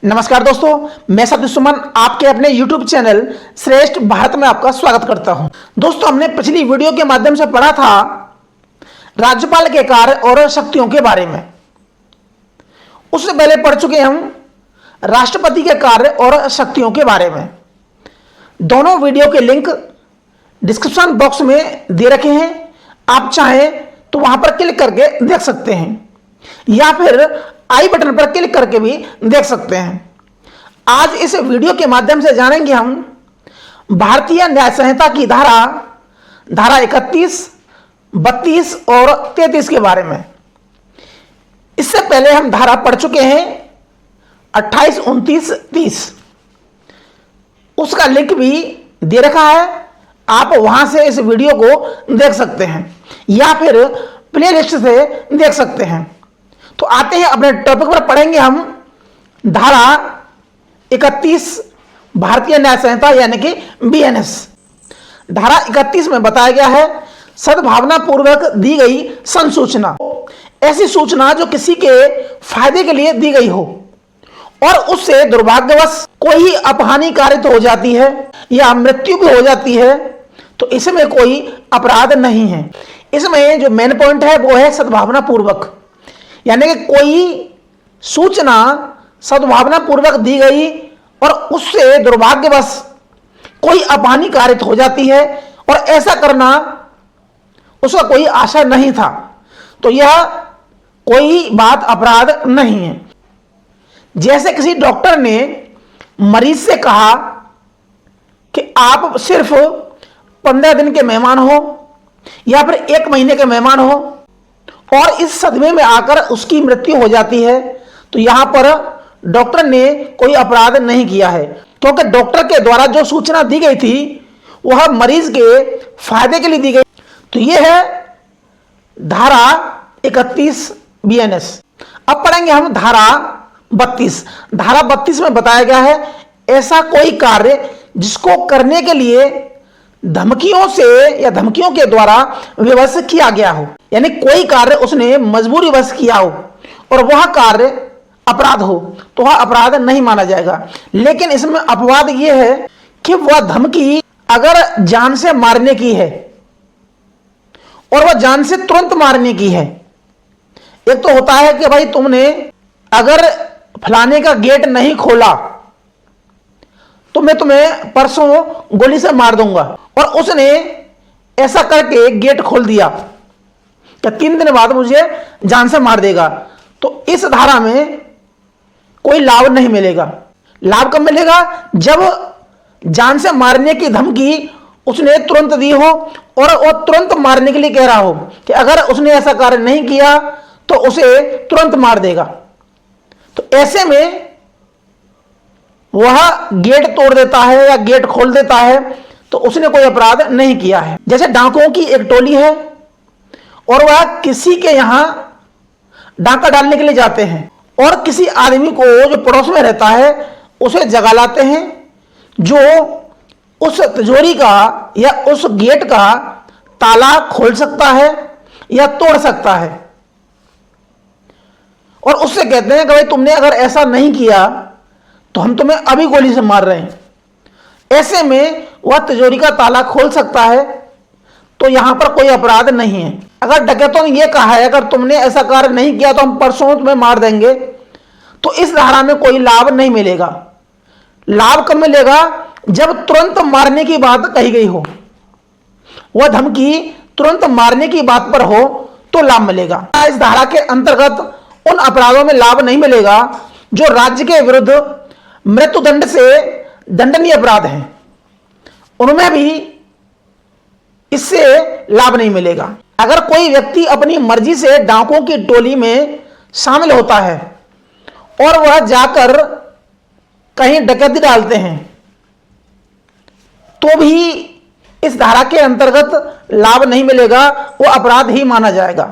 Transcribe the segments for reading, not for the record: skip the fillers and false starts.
नमस्कार दोस्तों, मैं सतीश सुमन आपके अपने YouTube चैनल श्रेष्ठ भारत में आपका स्वागत करता हूं। दोस्तों, हमने पिछली वीडियो के माध्यम से पढ़ा था राज्यपाल के कार्य और शक्तियों के बारे में। उससे पहले पढ़ चुके हम राष्ट्रपति के कार्य और शक्तियों के बारे में। दोनों वीडियो के लिंक डिस्क्रिप्शन बॉक्स में दे रखे हैं, आप चाहें तो वहां पर क्लिक करके देख सकते हैं या फिर आई बटन पर क्लिक करके भी देख सकते हैं। आज इस वीडियो के माध्यम से जानेंगे हम भारतीय न्याय संहिता की धारा 31, 32 और 33 के बारे में। इससे पहले हम धारा पढ़ चुके हैं 28, 29, 30। उसका लिंक भी दे रखा है, आप वहां से इस वीडियो को देख सकते हैं या फिर प्लेलिस्ट से देख सकते हैं। तो आते हैं अपने टॉपिक पर। पढ़ेंगे हम धारा 31 भारतीय न्याय संहिता यानी कि BNS। धारा 31 में बताया गया है सद्भावना पूर्वक दी गई संसूचना, ऐसी सूचना जो किसी के फायदे के लिए दी गई हो और उससे दुर्भाग्यवश कोई अपहानि कारित हो जाती है या मृत्यु भी हो जाती है, तो इसमें कोई अपराध नहीं है। इसमें जो मेन पॉइंट है वो है सद्भावना पूर्वक, यानी कि कोई सूचना सद्भावना पूर्वक दी गई और उससे दुर्भाग्यवश कोई अपहानि कारित हो जाती है और ऐसा करना उसका कोई आशा नहीं था, तो यह कोई बात अपराध नहीं है। जैसे किसी डॉक्टर ने मरीज से कहा कि आप सिर्फ 15 दिन के मेहमान हो या फिर 1 महीने के मेहमान हो और इस सदमे में आकर उसकी मृत्यु हो जाती है, तो यहां पर डॉक्टर ने कोई अपराध नहीं किया है, क्योंकि डॉक्टर के द्वारा जो सूचना दी गई थी वह मरीज के फायदे के लिए दी गई। तो यह है धारा 31 BNS। अब पढ़ेंगे हम धारा 32। धारा 32 में बताया गया है ऐसा कोई कार्य जिसको करने के लिए धमकियों से या धमकियों के द्वारा विवश किया गया हो, यानी कोई कार्य उसने मजबूरी वश किया हो और वह कार्य अपराध हो, तो वह अपराध नहीं माना जाएगा। लेकिन इसमें अपवाद यह है कि वह धमकी अगर जान से मारने की है और वह जान से तुरंत मारने की है। एक तो होता है कि भाई तुमने अगर फलाने का गेट नहीं खोला तो मैं तुम्हें परसों गोली से मार दूंगा, और उसने ऐसा करके गेट खोल दिया कि 3 दिन बाद मुझे जान से मार देगा, तो इस धारा में कोई लाभ नहीं मिलेगा। लाभ कब मिलेगा? जब जान से मारने की धमकी उसने तुरंत दी हो और वो तुरंत मारने के लिए कह रहा हो कि अगर उसने ऐसा कार्य नहीं किया तो उसे तुरंत मार देगा। तो ऐसे में वह गेट तोड़ देता है या गेट खोल देता है, तो उसने कोई अपराध नहीं किया है। जैसे डाकुओं की एक टोली है और वह किसी के यहां डाका डालने के लिए जाते हैं और किसी आदमी को जो पड़ोस में रहता है उसे जगा लाते हैं, जो उस तिजोरी का या उस गेट का ताला खोल सकता है या तोड़ सकता है, और उससे कहते हैं कि भाई तुमने अगर ऐसा नहीं किया तो हम तुम्हें अभी गोली से मार रहे हैं। ऐसे में वह तिजोरी का ताला खोल सकता है, तो यहां पर कोई अपराध नहीं है। अगर डकैतों ने यह कहा है अगर तुमने ऐसा कार्य नहीं किया तो हम परसों तुम्हें मार देंगे, तो इस धारा में कोई लाभ नहीं मिलेगा। लाभ कब मिलेगा? जब तुरंत मारने की बात कही गई हो, वह धमकी तुरंत मारने की बात पर हो तो लाभ मिलेगा। इस धारा के अंतर्गत उन अपराधों में लाभ नहीं मिलेगा जो राज्य के विरुद्ध मृत्युदंड से दंडनीय अपराध हैं, उनमें भी इससे लाभ नहीं मिलेगा। अगर कोई व्यक्ति अपनी मर्जी से डाकुओं की टोली में शामिल होता है और वह जाकर कहीं डकैती डालते हैं, तो भी इस धारा के अंतर्गत लाभ नहीं मिलेगा, वो अपराध ही माना जाएगा।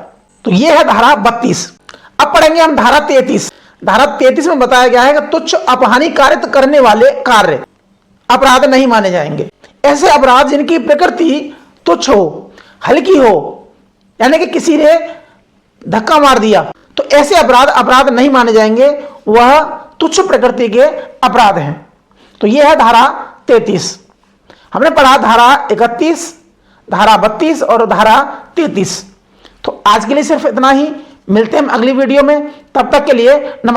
तो यह है धारा 32। अब पढ़ेंगे हम धारा 33। धारा 33 में बताया गया है कि तुच्छ अपहानि कारित करने वाले कार्य अपराध नहीं माने जाएंगे। ऐसे अपराध जिनकी प्रकृति तुच्छ हो, हल्की हो, यानी कि किसी ने धक्का मार दिया, तो ऐसे अपराध नहीं माने जाएंगे। वह तुच्छ प्रकृति के अपराध हैं। तो यह है धारा 33। हमने पढ़ा धारा 31, धारा 32 और धारा 33। तो आज के लिए सिर्फ इतना ही, मिलते हैं हम अगली वीडियो में, तब तक के लिए नमस्कार।